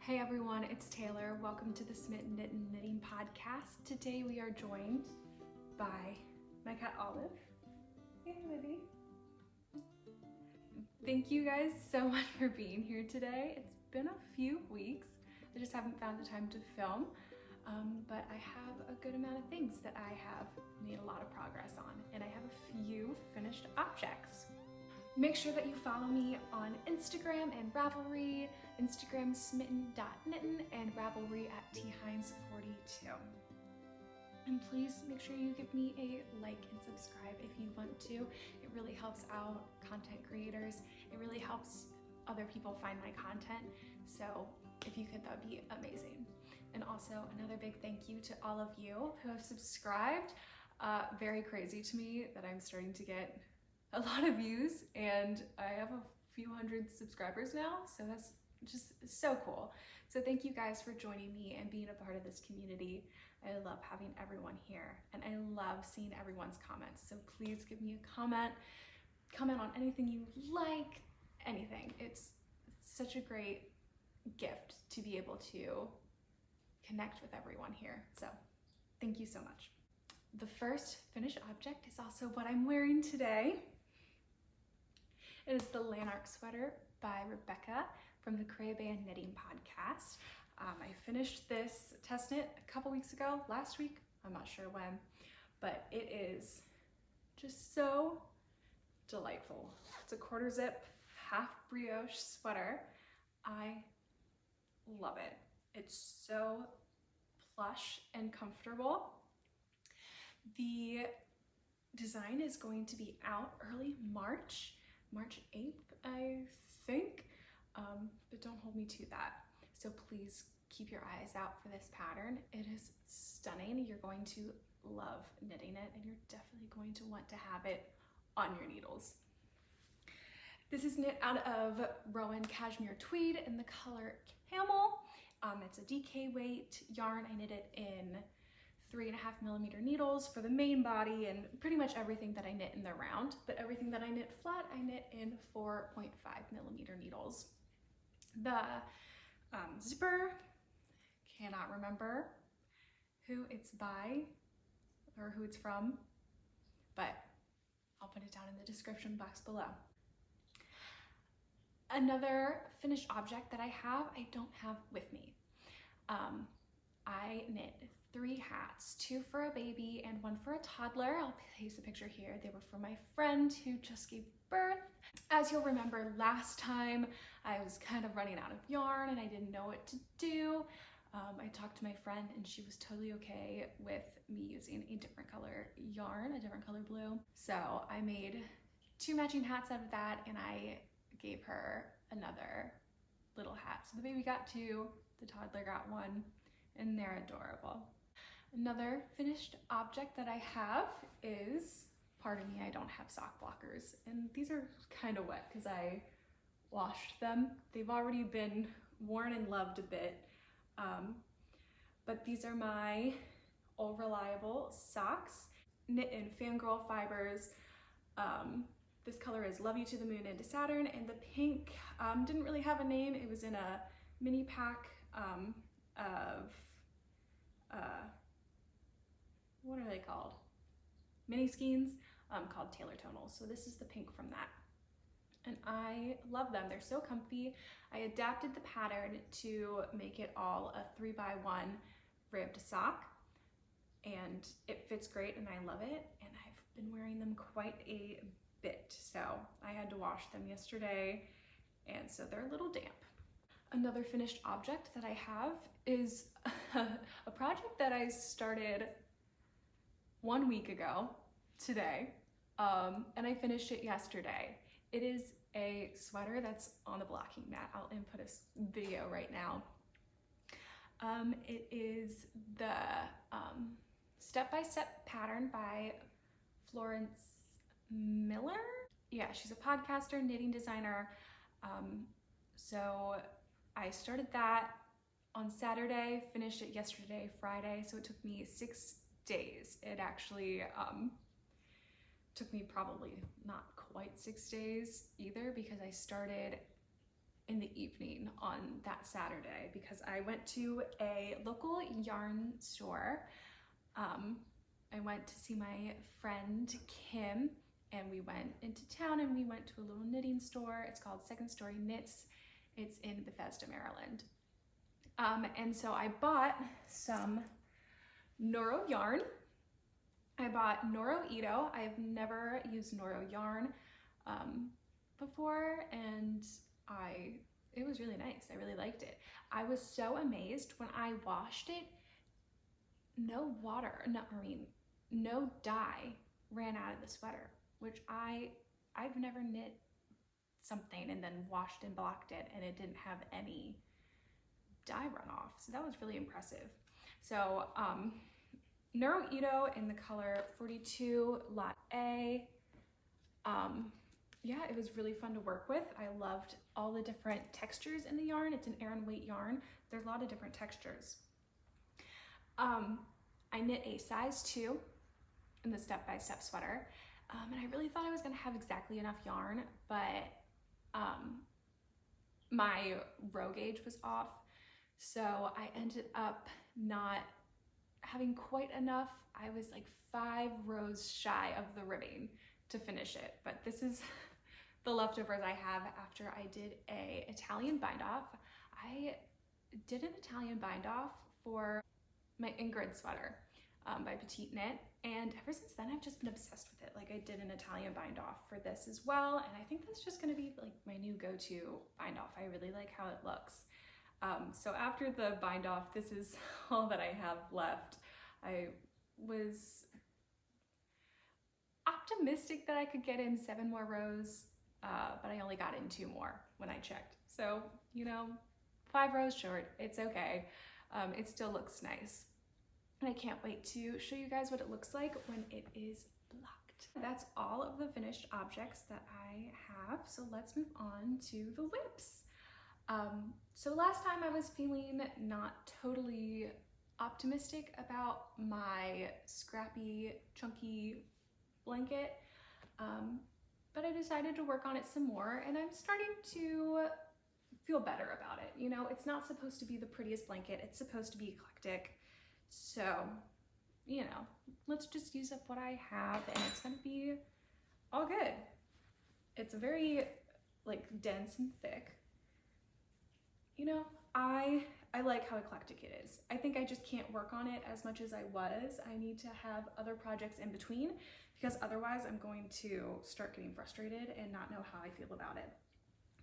Hey everyone, it's Taylor. Welcome to the Smitten Knitting Podcast. Today we are joined by my cat Olive. Hey Libby. Thank you guys so much for being here today. It's been a few weeks. I just haven't found the time to film, but I have a good amount of things that I have made a lot of progress on, and I have a few finished objects. Make sure that you follow me on Instagram and Ravelry, Instagram Smitten.Knitten and Ravelry at thines42. And please make sure you give me a like and subscribe if you want to. It really helps out content creators. It really helps other people find my content. So if you could, that would be amazing. And also another big thank you to all of you who have subscribed. Very crazy to me that I'm starting to get a lot of views, and I have a few hundred subscribers now, so that's just so cool. So thank you guys for joining me and being a part of this community. I love having everyone here, and I love seeing everyone's comments. So please give me a comment on anything you like, anything. It's such a great gift to be able to connect with everyone here. So thank you so much. The first finished object is also what I'm wearing today. It is the Lanark sweater by Rebecca from the Creabea Knitting Podcast. I finished this test knit a couple weeks ago, last week, I'm not sure when, but it is just so delightful. It's a quarter zip, half brioche sweater. I love it. It's so plush and comfortable. The design is going to be out early March 8th, I think, but don't hold me to that. So please keep your eyes out for this pattern. It is stunning. You're going to love knitting it, and you're definitely going to want to have it on your needles. This is knit out of Rowan Cashmere Tweed in the color Camel. It's a DK weight yarn. I knit it in 3.5mm needles for the main body and pretty much everything that I knit in the round, but everything that I knit flat, I knit in 4.5mm needles. The zipper, cannot remember who it's by or who it's from, but I'll put it down in the description box below. Another finished object that I don't have with me. I knit 3 hats, 2 for a baby and 1 for a toddler. I'll paste a picture here. They were for my friend who just gave birth. As you'll remember, last time I was kind of running out of yarn and I didn't know what to do. I talked to my friend and she was totally okay with me using a different color yarn, a different color blue. So I made 2 matching hats out of that, and I gave her another little hat. So the baby got 2, the toddler got 1, and they're adorable. Another finished object that I have is, pardon me, I don't have sock blockers, and these are kind of wet because I washed them. They've already been worn and loved a bit, but these are my All Reliable socks, knit in Fangirl fibers. This color is Love You to the Moon into Saturn, and the pink didn't really have a name. It was in a mini pack of what are they called? Mini skeins called Taylor Tonals. So this is the pink from that. And I love them. They're so comfy. I adapted the pattern to make it all a 3x1 ribbed sock, and it fits great and I love it. And I've been wearing them quite a bit. So I had to wash them yesterday, and so they're a little damp. Another finished object that I have is a project that I started 1 week ago today, and I finished it yesterday. It is a sweater that's on the blocking mat. I'll input a video right now. It is the step-by-step pattern by Florence Miller. Yeah, she's a podcaster, knitting designer. So I started that on Saturday, finished it yesterday, Friday, so it took me 6 days. It actually took me probably not quite 6 days either, because I started in the evening on that Saturday because I went to a local yarn store. I went to see my friend Kim, and we went into town and we went to a little knitting store. It's called Second Story Knits. It's in Bethesda, Maryland. And so I bought some Noro yarn. I bought Noro Ito. I've never used Noro yarn before, and it was really nice. I really liked it. I was so amazed when I washed it. No dye ran out of the sweater, which I've never knit something and then washed and blocked it and it didn't have any dye runoff. So that was really impressive. So Noro Ito in the color 42 Lot A. Yeah, it was really fun to work with. I loved all the different textures in the yarn. It's an Aran weight yarn. There's a lot of different textures. I knit a size 2 in the step-by-step sweater, and I really thought I was gonna have exactly enough yarn, but my row gauge was off, so I ended up not having quite enough. I was like 5 rows shy of the ribbing to finish it, but this is the leftovers I have after I did a Italian bind off. I did an Italian bind off for my Ingrid sweater by Petite Knit, and ever since then I've just been obsessed with it. Like, I did an Italian bind off for this as well, and I think that's just gonna be like my new go-to bind off. I really like how it looks. So after the bind off, this is all that I have left. I was optimistic that I could get in 7 more rows, but I only got in 2 more when I checked. So, you know, 5 rows short, it's okay. It still looks nice. And I can't wait to show you guys what it looks like when it is blocked. That's all of the finished objects that I have. So let's move on to the whips. So last time I was feeling not totally optimistic about my Scrappy chunky blanket, but I decided to work on it some more, and I'm starting to feel better about it. You know, it's not supposed to be the prettiest blanket, it's supposed to be eclectic. So, you know, let's just use up what I have and it's gonna be all good. It's very like dense and thick. You know, I like how eclectic it is. I think I just can't work on it as much as I was. I need to have other projects in between, because otherwise I'm going to start getting frustrated and not know how I feel about it.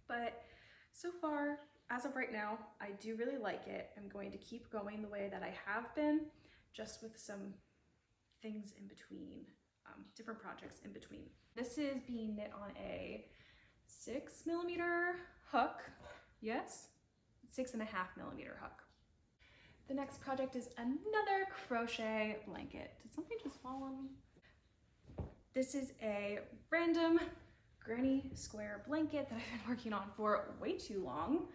But so far, as of right now, I do really like it. I'm going to keep going the way that I have been, just with some things in between, different projects in between. This is being knit on a 6mm hook. Yes, 6.5mm hook. The next project is another crochet blanket. Did something just fall on me? This is a random granny square blanket that I've been working on for way too long.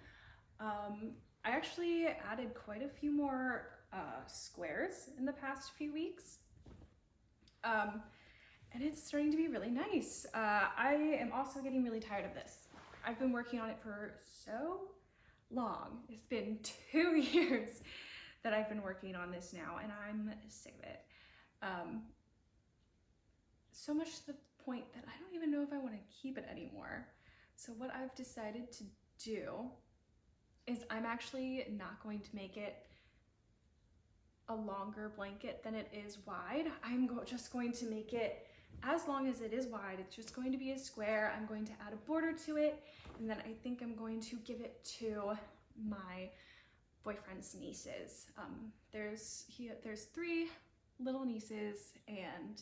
I actually added quite a few more squares in the past few weeks, and it's starting to be really nice. I am also getting really tired of this. I've been working on it for so long. It's been 2 years that I've been working on this now, and I'm sick of it. So much to the point that I don't even know if I want to keep it anymore. So what I've decided to do is I'm actually not going to make it a longer blanket than it is wide. I'm just going to make it as long as it is wide. It's just going to be a square. I'm going to add a border to it, and then I think I'm going to give it to my boyfriend's nieces. There's 3 little nieces, and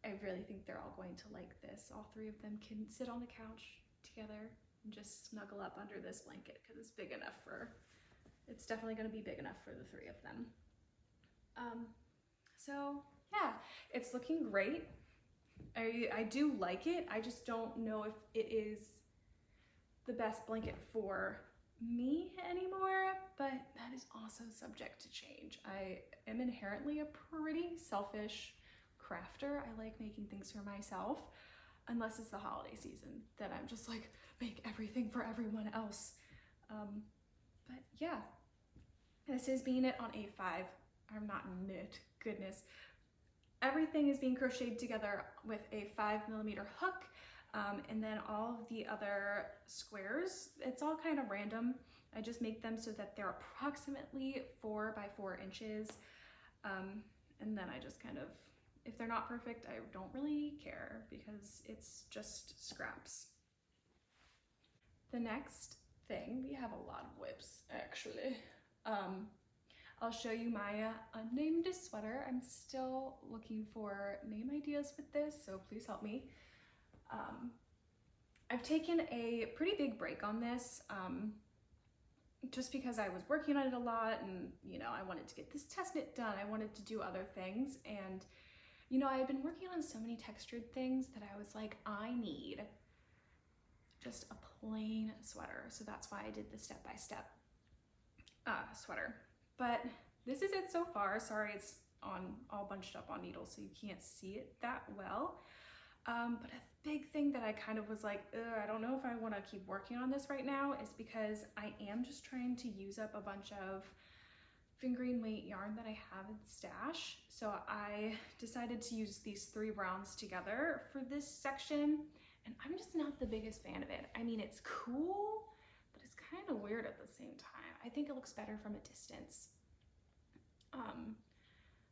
I really think they're all going to like this. All 3 of them can sit on the couch together and just snuggle up under this blanket, because it's big enough for, it's definitely going to be big enough for the 3 of them. So yeah, it's looking great. I do like it. I just don't know if it is the best blanket for me anymore, but that is also subject to change. I am inherently a pretty selfish crafter. I like making things for myself. unless it's the holiday season, then I'm just like, make everything for everyone else. But yeah, this is being knit on A5. I'm not knit, goodness. Everything is being crocheted together with a 5mm hook, and then all of the other squares, it's all kind of random. I just make them so that they're approximately 4 by 4 inches, and then I just kind of, if they're not perfect, I don't really care because it's just scraps. The next thing, we have a lot of whips actually. I'll show you my unnamed sweater. I'm still looking for name ideas with this, so please help me. I've taken a pretty big break on this just because I was working on it a lot, and you know, I wanted to get this test knit done. I wanted to do other things, and you know, I had been working on so many textured things that I was like, I need just a plain sweater. So that's why I did the step-by-step sweater. But this is it so far. Sorry, it's all bunched up on needles, so you can't see it that well. But a big thing that I kind of was like, I don't know if I want to keep working on this right now, is because I am just trying to use up a bunch of fingering weight yarn that I have in stash. So I decided to use these 3 rounds together for this section, and I'm just not the biggest fan of it. I mean, it's cool, but it's kind of weird at the same time. I think it looks better from a distance.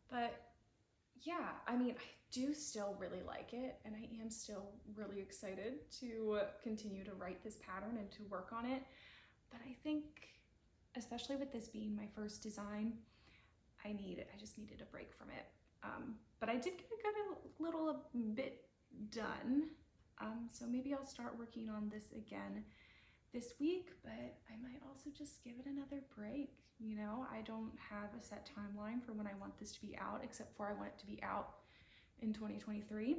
But yeah, I mean, I do still really like it, and I am still really excited to continue to write this pattern and to work on it. But I think, especially with this being my first design, I just needed a break from it. But I did get a good little bit done. So maybe I'll start working on this again this week, but I might also just give it another break. You know, I don't have a set timeline for when I want this to be out, except for I want it to be out in 2023.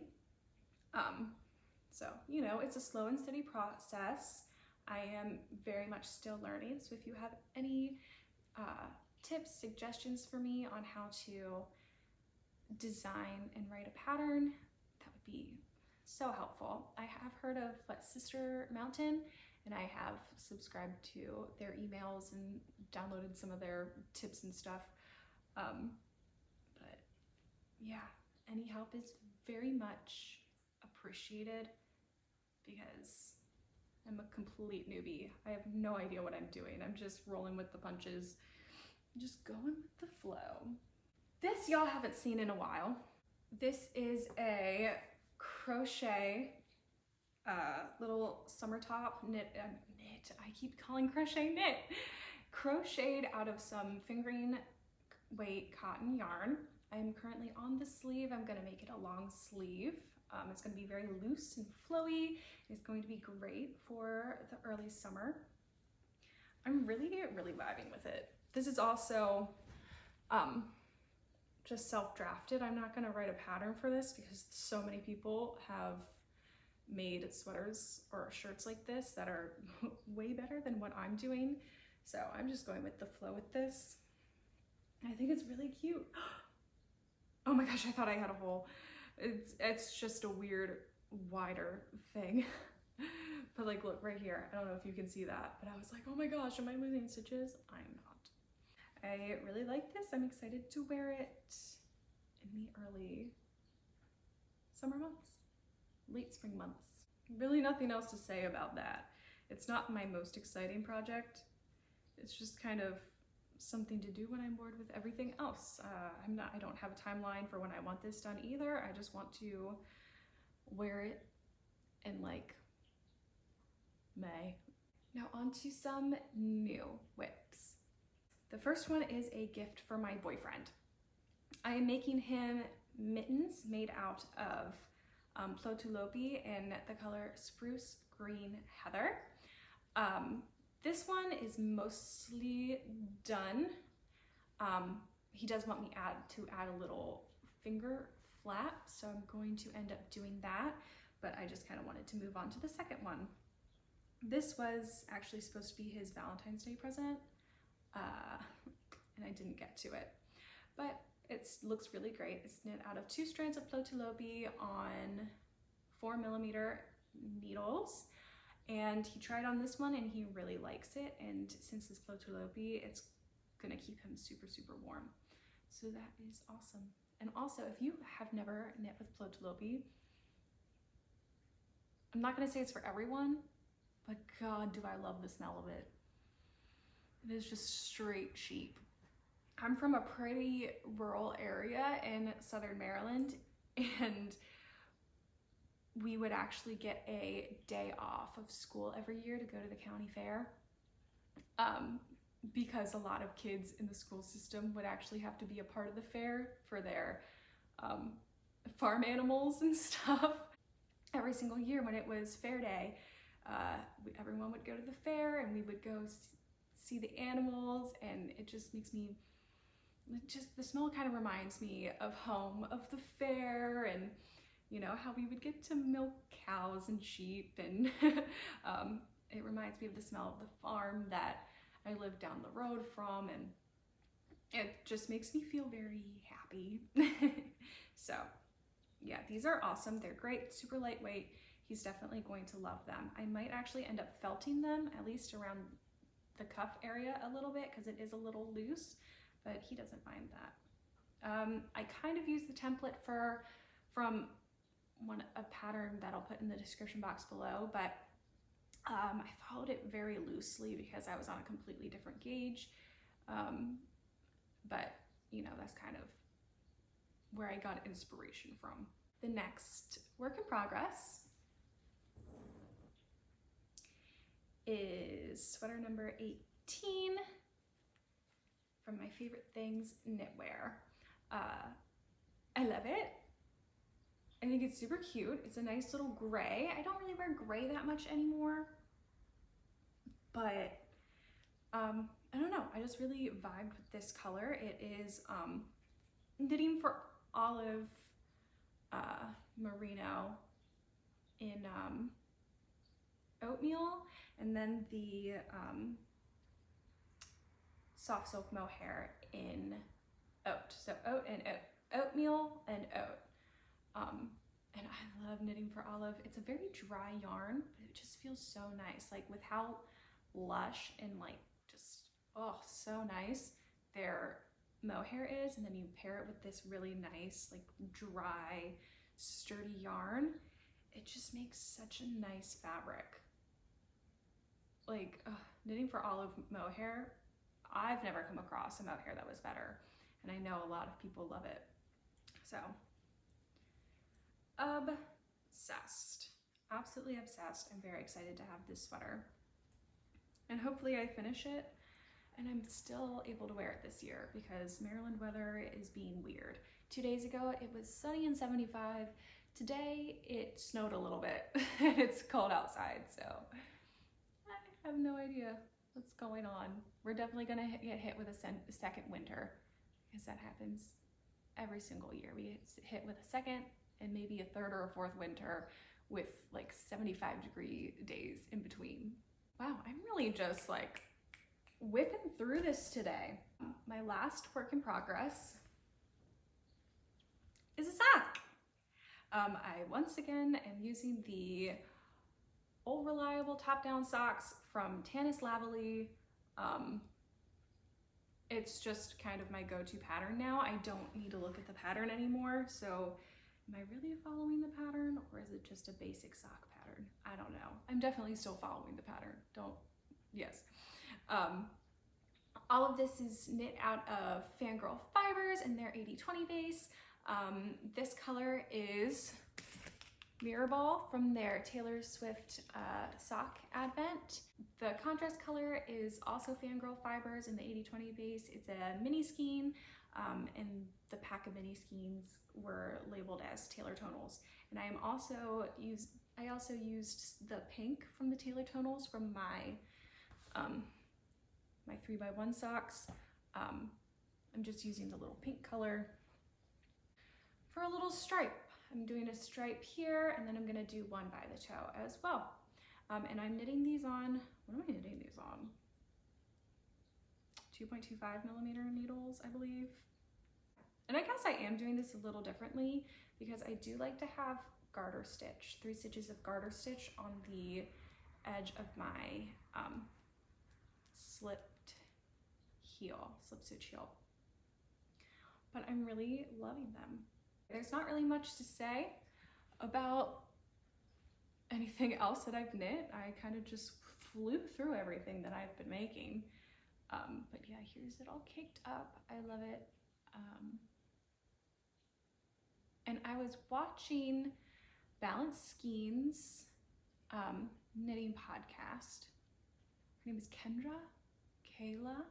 So, you know, it's a slow and steady process. I am very much still learning. So if you have any tips, suggestions for me on how to design and write a pattern, that would be so helpful. I have heard of Sister Mountain, and I have subscribed to their emails and downloaded some of their tips and stuff. But yeah, any help is very much appreciated because I'm a complete newbie. I have no idea what I'm doing. I'm just rolling with the punches, just going with the flow. This y'all haven't seen in a while. This is a crochet little summer top knit. I keep calling crochet knit. Crocheted out of some fingering weight cotton yarn. I'm currently on the sleeve. I'm gonna make it a long sleeve. It's gonna be very loose and flowy. It's going to be great for the early summer. I'm really vibing with it. This is also just self-drafted. I'm not gonna write a pattern for this because so many people have made sweaters or shirts like this that are way better than what I'm doing. So I'm just going with the flow with this. I think it's really cute. Oh my gosh, I thought I had a hole. It's just a weird, wider thing. But like, look right here. I don't know if you can see that, but I was like, oh my gosh, am I losing stitches? I'm not. I really like this. I'm excited to wear it in the early summer months. Late spring months. Really nothing else to say about that. It's not my most exciting project. It's just kind of something to do when I'm bored with everything else. I don't have a timeline for when I want this done either. I just want to wear it in like May. Now on to some new whips. The first one is a gift for my boyfriend. I am making him mittens made out of Plotulopi in the color Spruce Green Heather. This one is mostly done. He does want me to add a little finger flap, so I'm going to end up doing that, but I just kind of wanted to move on to the second one. This was actually supposed to be his Valentine's Day present, and I didn't get to it, but it looks really great. It's knit out of 2 strands of Plotulopi on 4mm needles, and he tried on this one and he really likes it, and since it's Clow, it's gonna keep him super, super warm. So that is awesome. And also, if you have never knit with Clow, I'm not gonna say it's for everyone, but God, do I love the smell of it. It is just straight sheep. I'm from a pretty rural area in Southern Maryland, and we would actually get a day off of school every year to go to the county fair, because a lot of kids in the school system would actually have to be a part of the fair for their farm animals and stuff. Every single year when it was fair day, everyone would go to the fair and we would go see the animals, and it just makes me, the smell kind of reminds me of home, of the fair, and you know, how we would get to milk cows and sheep, and it reminds me of the smell of the farm that I lived down the road from, and it just makes me feel very happy. So yeah, these are awesome. They're great, super lightweight. He's definitely going to love them. I might actually end up felting them, at least around the cuff area a little bit, because it is a little loose, but he doesn't mind that. I kind of use the template from a pattern that I'll put in the description box below, but I followed it very loosely because I was on a completely different gauge. But you know, that's kind of where I got inspiration from. The next work in progress is sweater number 18 from My Favorite Things Knitwear. I love it. I think it's super cute. It's a nice little gray. I don't really wear gray that much anymore, but I don't know. I just really vibed with this color. It is knitting for olive merino in oatmeal, and then the soft silk mohair in oat. So oatmeal and oat. And I love knitting for olive. It's a very dry yarn, but it just feels so nice. Like with how lush and like just, oh, so nice their mohair is, and then you pair it with this really nice, like dry, sturdy yarn. It just makes such a nice fabric. Like knitting for olive mohair, I've never come across a mohair that was better, and I know a lot of people love it. So obsessed, absolutely obsessed. I'm very excited to have this sweater, and hopefully I finish it and I'm still able to wear it this year, because Maryland weather is being weird. 2 days ago it was sunny and 75. Today it snowed a little bit and it's cold outside, so I have no idea what's going on. We're definitely gonna get hit with a second winter, because that happens every single year. We get hit with a second and maybe a third or a fourth winter with like 75-degree days in between. Wow, I'm really just like whipping through this today. My last work in progress is a sock. I once again am using the old reliable top-down socks from Tania's Lavallee. It's just kind of my go-to pattern now. I don't need to look at the pattern anymore, so am I really following the pattern, or is it just a basic sock pattern? I don't know. I'm definitely still following the pattern. Yes. All of this is knit out of Fangirl fibers in their 80/20 base. This color is Mirror Ball from their Taylor Swift sock advent. The contrast color is also Fangirl fibers in the 80/20 base. It's a mini skein, and the pack of mini skeins were labeled as Taylor Tonals. And I also used the pink from the Taylor Tonals from my my 3x1 socks. I'm just using the little pink color for a little stripe. I'm doing a stripe here, and then I'm gonna do one by the toe as well. And I'm knitting these on, what am I knitting these on? 2.25mm needles, I believe. And I guess I am doing this a little differently, because I do like to have garter stitch, 3 stitches of garter stitch on the edge of my slip stitch heel. But I'm really loving them. There's not really much to say about anything else that I've knit. I kind of just flew through everything that I've been making. But yeah, here's it all caked up. I love it. And I was watching Balanced Skein's knitting podcast. Her name is Kendra, Kayla.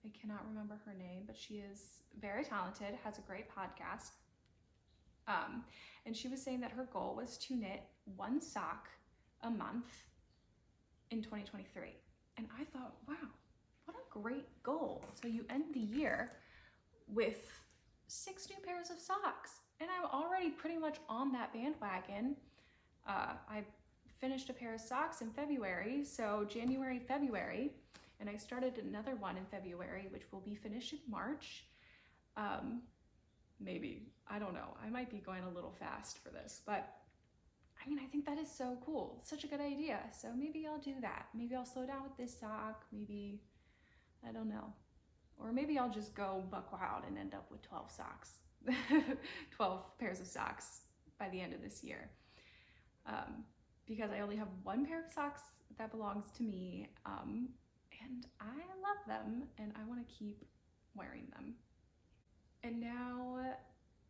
I cannot remember her name, but she is very talented, has a great podcast. And she was saying that her goal was to knit 1 sock a month in 2023. And I thought, wow, what a great goal. So you end the year with 6 new pairs of socks. And I'm already pretty much on that bandwagon. I finished a pair of socks in February, so January, February, and I started another one in February, which will be finished in March. Maybe, I don't know. I might be going a little fast for this, but I mean, I think that is so cool. Such a good idea. So maybe I'll do that. Maybe I'll slow down with this sock. Maybe, I don't know. Or maybe I'll just go buck wild and end up with 12 socks, 12 pairs of socks by the end of this year. Because I only have 1 pair of socks that belongs to me, and I love them and I want to keep wearing them. And now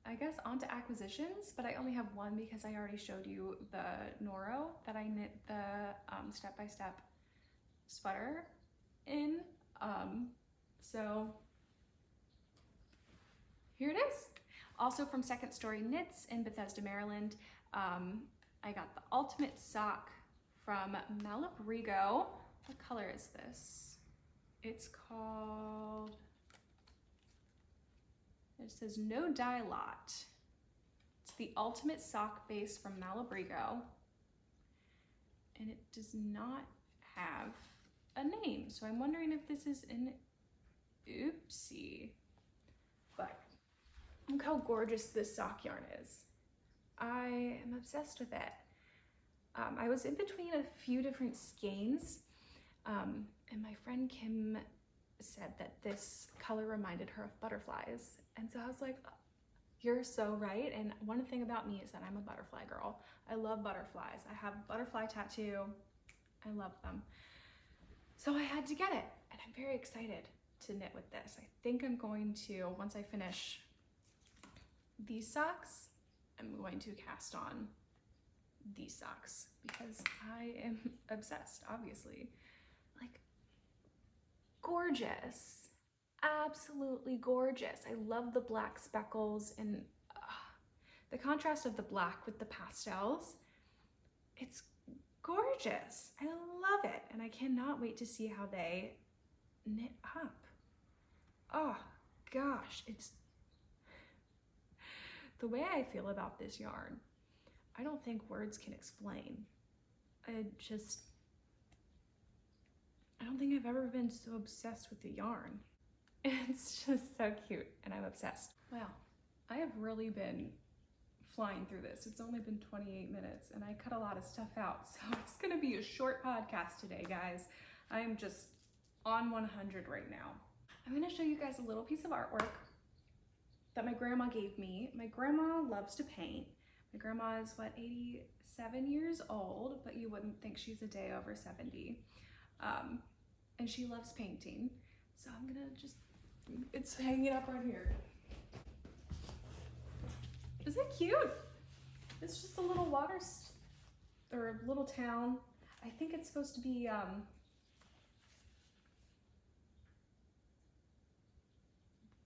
I guess on to acquisitions, but I only have 1 because I already showed you the Noro that I knit the step-by-step sweater in. So here it is. Also from Second Story Knits in Bethesda, Maryland. I got the ultimate sock from Lavallee. What color is this? It's called, it says No Dye Lot. It's the ultimate sock base from Lavallee. And it does not have a name. So I'm wondering if this is an oopsie. But look how gorgeous this sock yarn is. I am obsessed with it. I was in between a few different skeins, and my friend Kim said that this color reminded her of butterflies. And so I was like, oh, you're so right. And one thing about me is that I'm a butterfly girl. I love butterflies. I have a butterfly tattoo. I love them. So I had to get it, and I'm very excited to knit with this. I think I'm going to, once I finish these socks, I'm going to cast on these socks because I am obsessed, obviously. Like, gorgeous, absolutely gorgeous. I love the black speckles and the contrast of the black with the pastels. It's gorgeous. I love it. And I cannot wait to see how they knit up. Oh gosh, it's the way I feel about this yarn. I don't think words can explain. I don't think I've ever been so obsessed with the yarn. It's just so cute and I'm obsessed. Well, I have really been flying through this. It's only been 28 minutes and I cut a lot of stuff out. So it's gonna be a short podcast today, guys. I am just on 100 right now. I'm gonna show you guys a little piece of artwork that my grandma gave me. My grandma loves to paint. My grandma is, what, 87 years old, but you wouldn't think she's a day over 70. And she loves painting. So I'm gonna just, it's hanging up right here. Is it cute? It's just a little or a little town. I think it's supposed to be,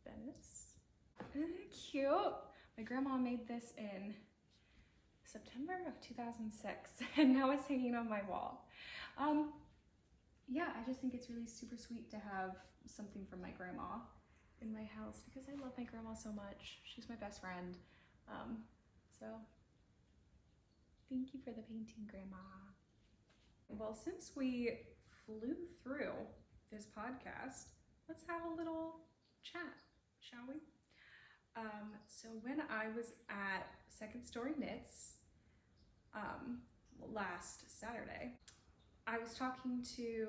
Venice. Isn't it cute? My grandma made this in September of 2006 and now it's hanging on my wall. Yeah, I just think it's really super sweet to have something from my grandma in my house because I love my grandma so much. She's my best friend. So thank you for the painting, Grandma. Well, since we flew through this podcast, let's have a little chat, shall we? So when I was at Second Story Knits last Saturday, I was talking to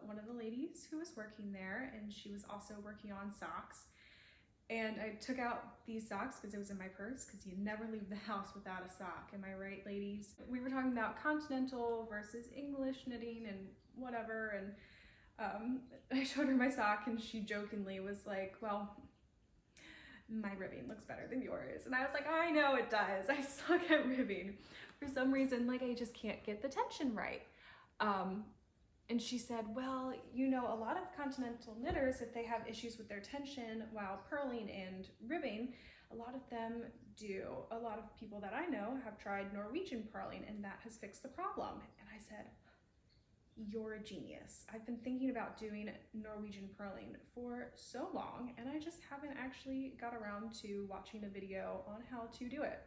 one of the ladies who was working there, and she was also working on socks. And I took out these socks because it was in my purse, because you never leave the house without a sock. Am I right, ladies? We were talking about continental versus English knitting and whatever, and I showed her my sock, and she jokingly was like, well, my ribbing looks better than yours. And I was like, I know it does. I suck at ribbing. For some reason, like, I just can't get the tension right. And she said, well, you know, a lot of continental knitters, if they have issues with their tension while purling and ribbing, a lot of them do. A lot of people that I know have tried Norwegian purling, and that has fixed the problem. And I said, you're a genius. I've been thinking about doing Norwegian purling for so long, and I just haven't actually got around to watching a video on how to do it.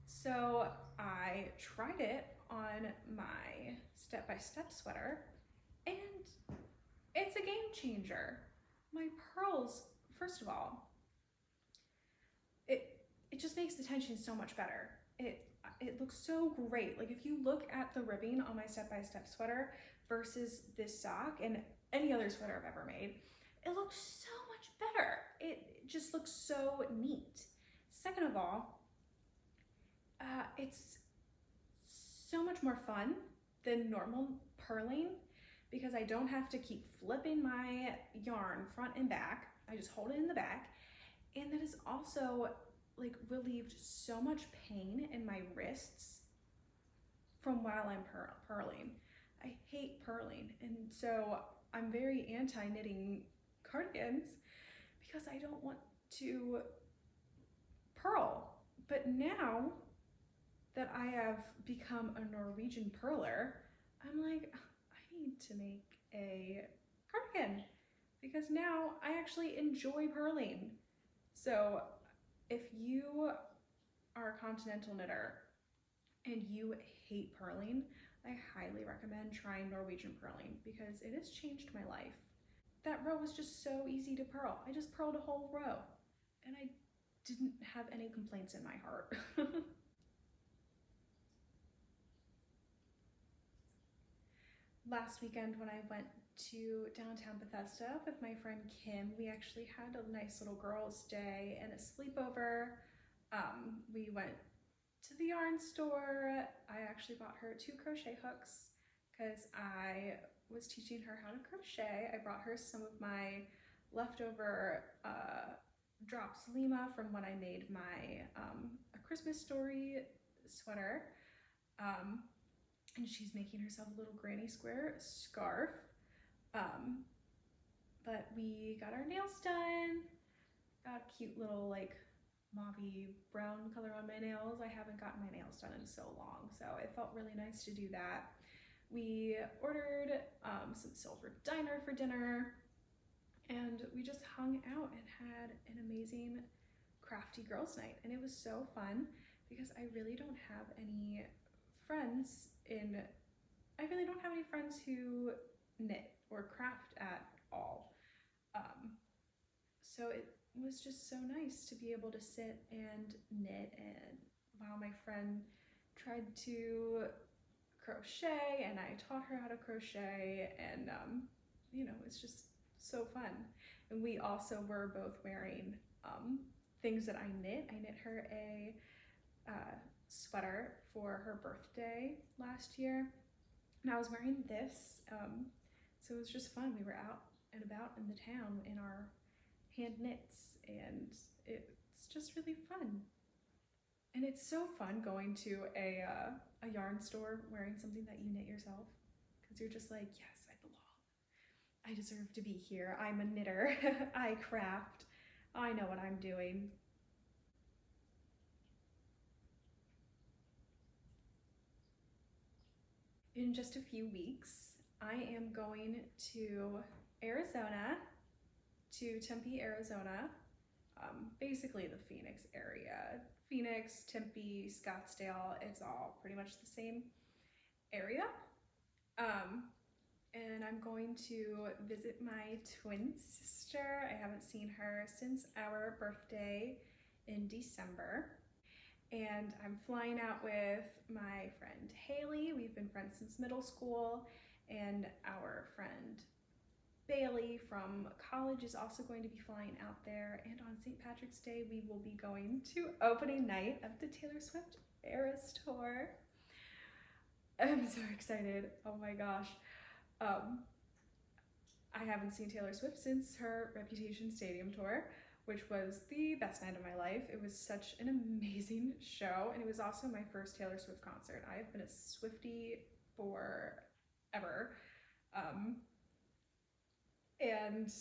So I tried it on my step-by-step sweater, and it's a game changer. My pearls, first of all, it just makes the tension so much better. It looks so great. Like, if you look at the ribbing on my step-by-step sweater versus this sock and any other sweater I've ever made, it looks so much better. It just looks so neat. Second of all, it's so much more fun than normal purling because I don't have to keep flipping my yarn front and back. I just hold it in the back, and that has also like relieved so much pain in my wrists from while I'm purling. I hate purling, and so I'm very anti-knitting cardigans because I don't want to purl. But now that I have become a Norwegian purler, I'm like, I need to make a cardigan because now I actually enjoy purling. So if you are a continental knitter and you hate purling, I highly recommend trying Norwegian purling because it has changed my life. That row was just so easy to purl. I just purled a whole row and I didn't have any complaints in my heart. Last weekend when I went to downtown Bethesda with my friend Kim, we actually had a nice little girls' day and a sleepover. We went to the yarn store. I actually bought her 2 crochet hooks because I was teaching her how to crochet. I brought her some of my leftover drops Lima from when I made my A Christmas Story sweater. And she's making herself a little granny square scarf. But we got our nails done. Got a cute little like mauvey brown color on my nails. I haven't gotten my nails done in so long, so it felt really nice to do that. We ordered some silver diner for dinner, and we just hung out and had an amazing crafty girls' night. And it was so fun because I really don't have any friends who knit or craft at all. So it was just so nice to be able to sit and knit, and while my friend tried to crochet and I taught her how to crochet, and you know, it's just so fun. And we also were both wearing things that I knit. I knit her a sweater for her birthday last year, and I was wearing this, so it was just fun. We were out and about in the town in our hand knits, and it's just really fun. And it's so fun going to a yarn store wearing something that you knit yourself, because you're just like, yes, I belong. I deserve to be here. I'm a knitter. I craft. I know what I'm doing. In just a few weeks, I am going to Arizona, to Tempe, Arizona, basically the Phoenix area. Phoenix, Tempe, Scottsdale, it's all pretty much the same area. And I'm going to visit my twin sister. I haven't seen her since our birthday in December. And I'm flying out with my friend Haley. We've been friends since middle school, and our friend Bailey from college is also going to be flying out there. And on St. Patrick's Day, we will be going to opening night of the Taylor Swift Eras Tour. I'm so excited. Oh my gosh. I haven't seen Taylor Swift since her Reputation Stadium tour, which was the best night of my life. It was such an amazing show, and it was also my first Taylor Swift concert. I have been a Swiftie forever. And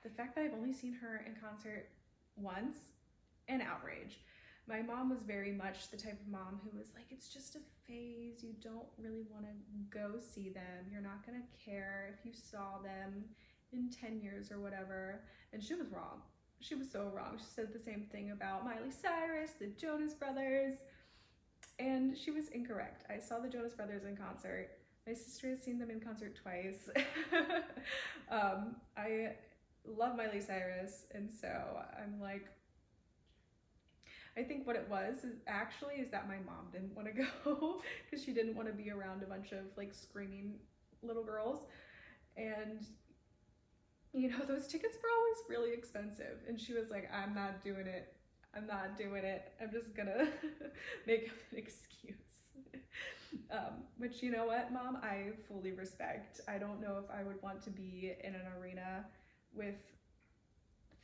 the fact that I've only seen her in concert once, an outrage. My mom was very much the type of mom who was like, it's just a phase. You don't really want to go see them. You're not going to care if you saw them in 10 years or whatever. And she was wrong. She was so wrong. She said the same thing about Miley Cyrus, the Jonas Brothers, and she was incorrect. I saw the Jonas Brothers in concert. My sister has seen them in concert twice. I love Miley Cyrus, and so I'm like, I think what it was is that my mom didn't want to go because she didn't want to be around a bunch of like screaming little girls. And you know, those tickets were always really expensive. And she was like, I'm not doing it. I'm not doing it. I'm just gonna make up an excuse. Which, you know what, Mom, I fully respect. I don't know if I would want to be in an arena with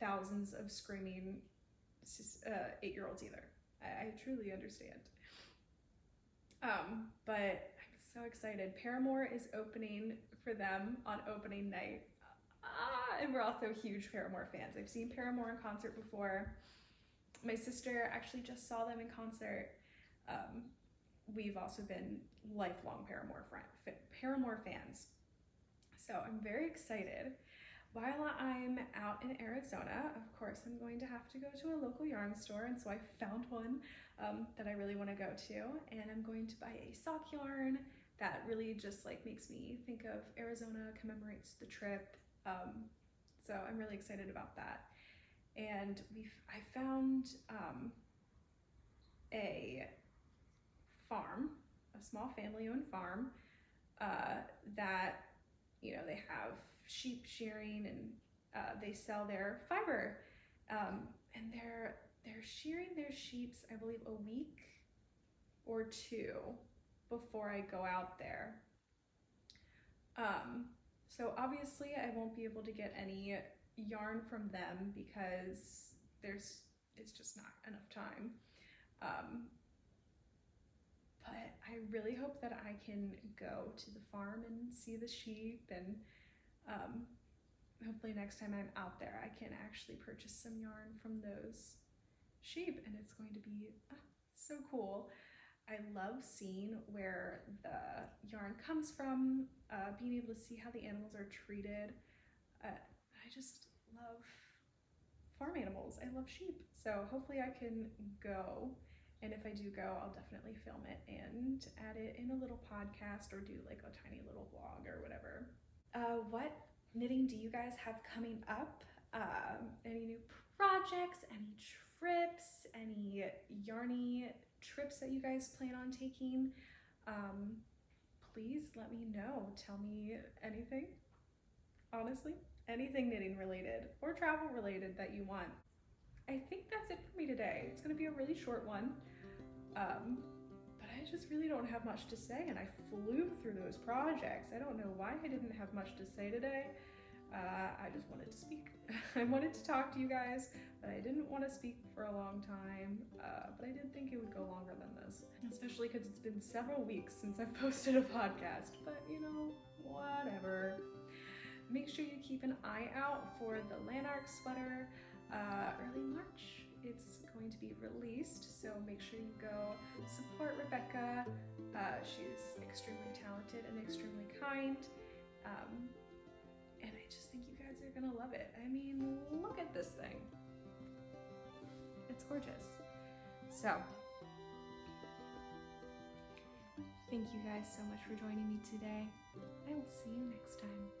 thousands of screaming 8-year-olds either. I truly understand. But I'm so excited. Paramore is opening for them on opening night. And we're also huge Paramore fans. I've seen Paramore in concert before. My sister actually just saw them in concert. We've also been lifelong Paramore fans. So I'm very excited. While I'm out in Arizona, of course, I'm going to have to go to a local yarn store, and so I found one that I really want to go to, and I'm going to buy a sock yarn that really just like makes me think of Arizona, commemorates the trip. So I'm really excited about that. And I found a farm, a small family-owned farm that, you know, they have sheep shearing, and they sell their fiber, and they're shearing their sheeps, I believe, a week or two before I go out there. So obviously I won't be able to get any yarn from them because it's just not enough time. But I really hope that I can go to the farm and see the sheep, and hopefully next time I'm out there I can actually purchase some yarn from those sheep, and it's going to be so cool. I love seeing where the yarn comes from, being able to see how the animals are treated. I just love farm animals. I love sheep. So hopefully I can go, and if I do go, I'll definitely film it and add it in a little podcast or do like a tiny little vlog or whatever. What knitting do you guys have coming up? Any new projects, any trips, any yarny trips that you guys plan on taking? Please let me know. Tell me anything. Honestly, anything knitting related or travel related that you want. I think that's it for me today. It's gonna be a really short one. But I just really don't have much to say, and I flew through those projects. I don't know why I didn't have much to say today. I just wanted to speak. I wanted to talk to you guys, but I didn't want to speak for a long time. But I did think it would go longer than this, especially because it's been several weeks since I've posted a podcast, but you know, whatever. Make sure you keep an eye out for the Lanark sweater. Early March, it's going to be released, so make sure you go support Rebecca. She's extremely talented and extremely kind. And I just think you guys are gonna love it. I mean, look at this thing. It's gorgeous. So, thank you guys so much for joining me today. I will see you next time.